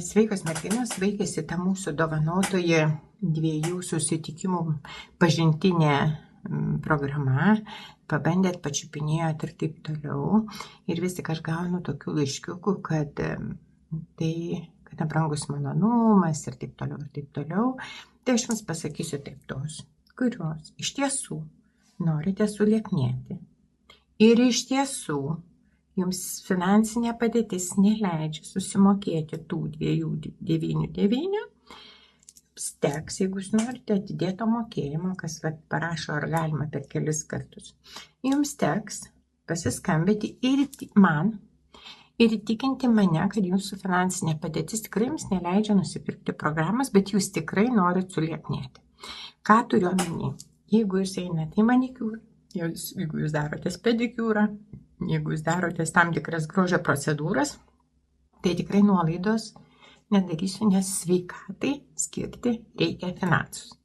Sveikos merginos, baigėsi ta mūsų dovanotoji 2 susitikimų pažintinė programa, pabandėt, pačiupinėjot ir taip toliau. Ir vis tik aš gaunu tokių laiškiukų, kad nebrangus malonumas ir taip toliau, ir taip toliau. Tai aš jums pasakysiu taip tos, kurios iš tiesų norite sulieknėti. Ir iš tiesų jums finansinė padėtis neleidžia susimokėti tų 2,99. Steks, jeigu jūs norite atidėto mokėjimo, kas parašo, ar galima per kelis kartus. Jums teks pasiskambinti man ir įtikinti mane, kad jūsų finansinė padėtis tikrai jums neleidžia nusipirkti programas, bet jūs tikrai norit sulieknėti. Ką turiu omeny? Jeigu jūs einate į manikiūrą, jeigu jūs darotės pedikiūrą, jeigu jūs darotės tam tikras grožio procedūras, tai tikrai nuolaidos nedarysiu, nes sveikatai skirti reikia finansus.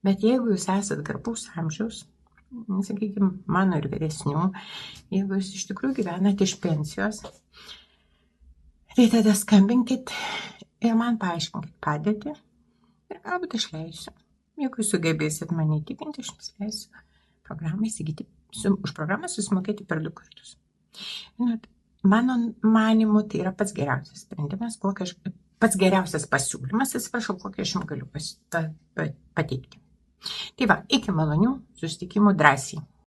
Bet jeigu jūs esat garbaus amžiaus, sakykime, mano ir vyresnių, jeigu jūs iš tikrųjų gyvenate iš pensijos, tai tada skambinkit ir man paaiškinkit padėtį ir galbūt aš leisiu. Jeigu jūs sugebėsit mane įtikinti, aš jums leisiu programą įsigyti, už programą susimokėti per 2 kartus. Mano manimu, tai yra pats geriausias sprendimas, pats geriausias pasiūlymas, atsiprašau, kokį aš jums galiu pateikti. Tai va, iki malonių susitikimų drąsiai.